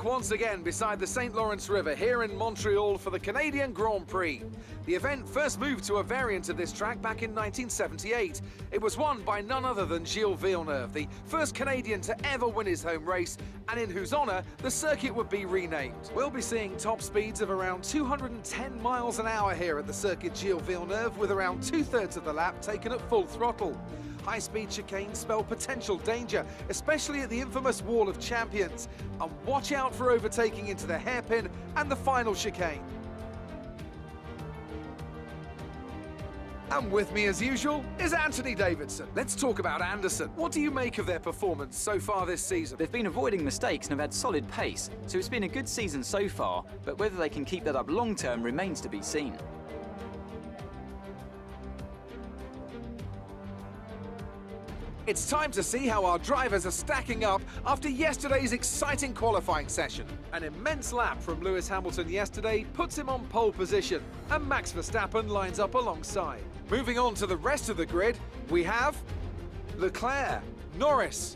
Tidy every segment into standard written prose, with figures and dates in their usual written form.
back once again beside the St. Lawrence River here in Montreal for the Canadian Grand Prix. The event first moved to a variant of this track back in 1978. It was won by none other than Gilles Villeneuve, the first Canadian to ever win his home race, and in whose honour the circuit would be renamed. We'll be seeing top speeds of around 210 miles an hour here at the circuit Gilles Villeneuve, with around 2/3 of the lap taken at full throttle. High-speed chicanes spell potential danger, especially at the infamous Wall of Champions. And watch out for overtaking into the hairpin and the final chicane. And with me as usual is Anthony Davidson. Let's talk about Anderson. What do you make of their performance so far this season? They've been avoiding mistakes and have had solid pace, so it's been a good season so far, but whether they can keep that up long-term remains to be seen. It's time to see how our drivers are stacking up after yesterday's exciting qualifying session. An immense lap from Lewis Hamilton yesterday puts him on pole position, and Max Verstappen lines up alongside. Moving on to the rest of the grid, we have Leclerc, Norris,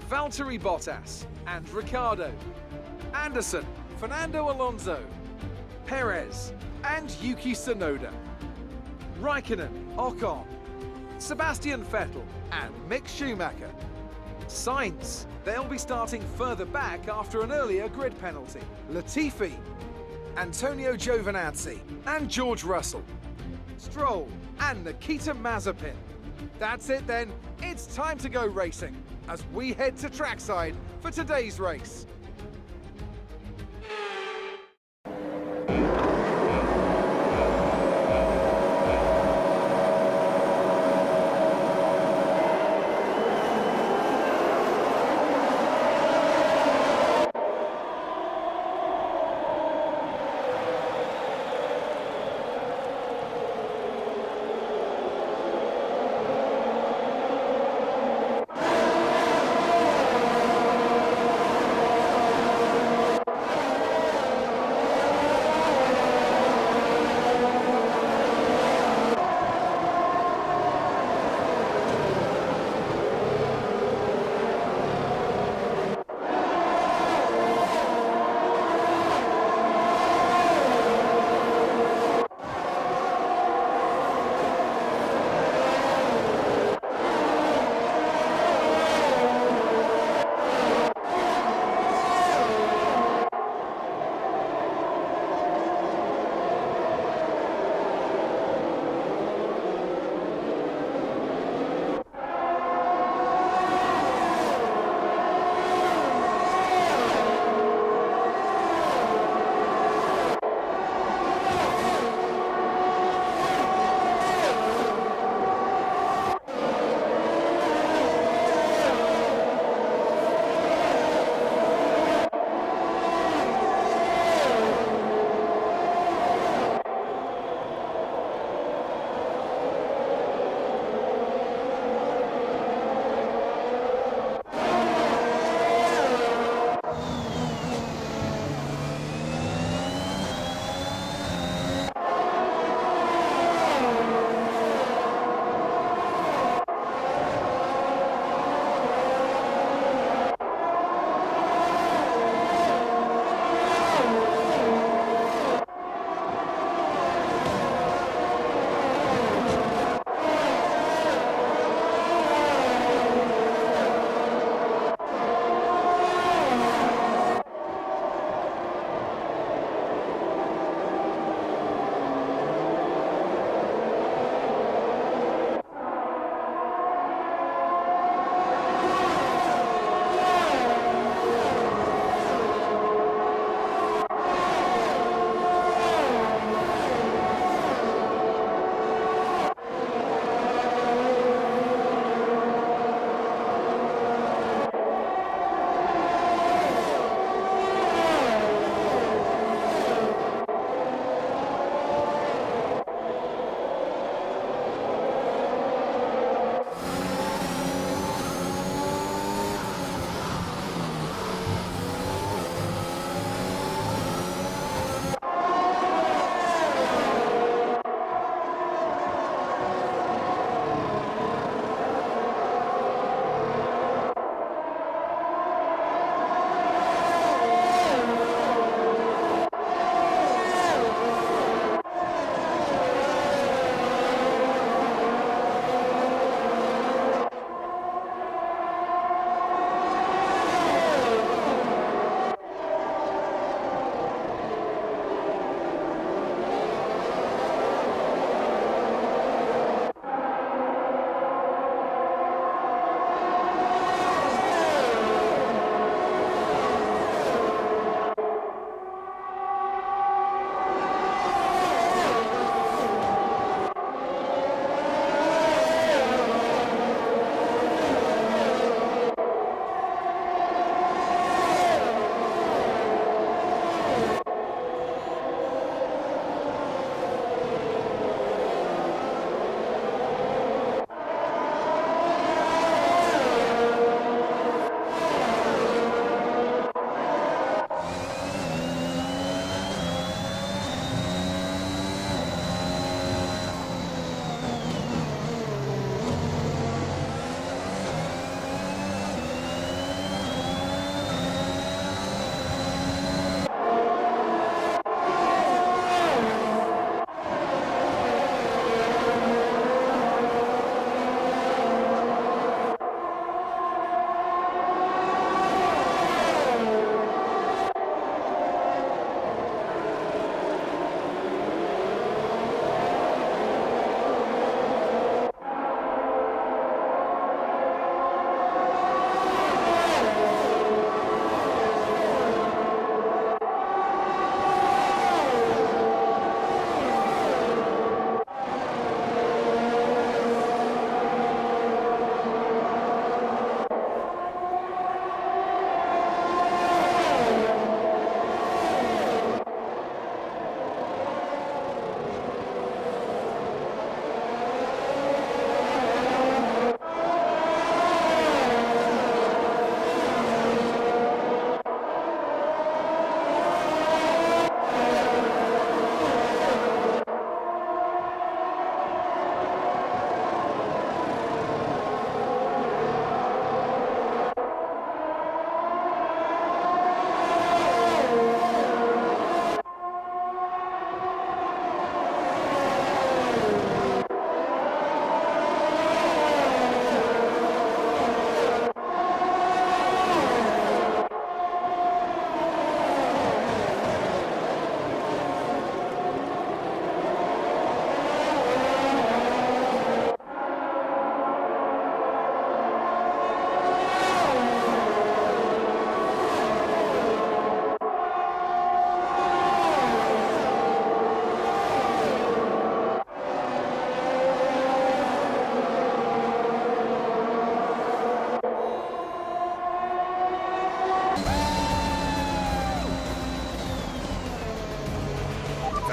Valtteri Bottas and Ricciardo, Anderson, Fernando Alonso, Perez and Yuki Tsunoda, Raikkonen, Ocon, Sebastian Vettel and Mick Schumacher. Sainz, they'll be starting further back after an earlier grid penalty. Latifi, Antonio Giovinazzi and George Russell, Stroll and Nikita Mazepin. That's it then, it's time to go racing as we head to trackside for today's race.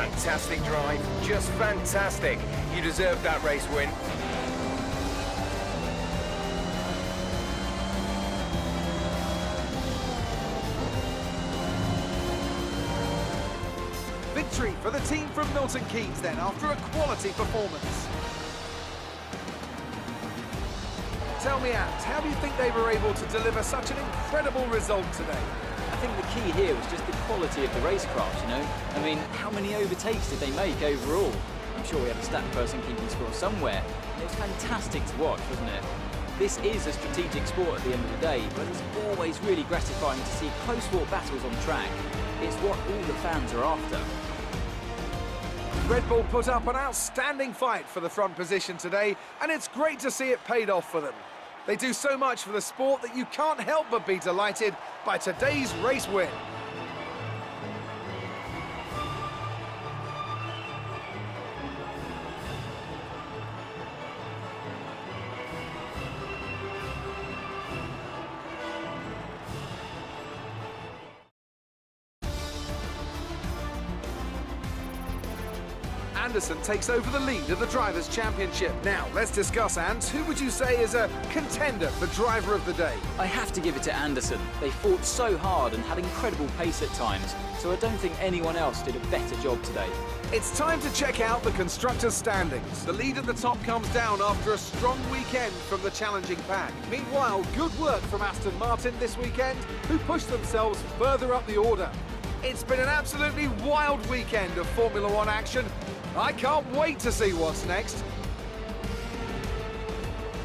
Fantastic drive, just fantastic. You deserved that race win. Victory for the team from Milton Keynes then, after a quality performance. Tell me, Ant, how do you think they were able to deliver such an incredible result today? I think the key here was just the quality of the racecraft, you know? I mean, how many overtakes did they make overall? I'm sure we have a stat person keeping score somewhere. It was fantastic to watch, wasn't it? This is a strategic sport at the end of the day, but it's always really gratifying to see close-fought battles on track. It's what all the fans are after. Red Bull put up an outstanding fight for the front position today, and it's great to see it paid off for them. They do so much for the sport that you can't help but be delighted by today's race win. Anderson takes over the lead of the Drivers' Championship. Now, let's discuss, Ant. Who would you say is a contender for Driver of the Day? I have to give it to Anderson. They fought so hard and had incredible pace at times, so I don't think anyone else did a better job today. It's time to check out the Constructors' standings. The lead at the top comes down after a strong weekend from the challenging pack. Meanwhile, good work from Aston Martin this weekend, who pushed themselves further up the order. It's been an absolutely wild weekend of Formula One action. I can't wait to see what's next.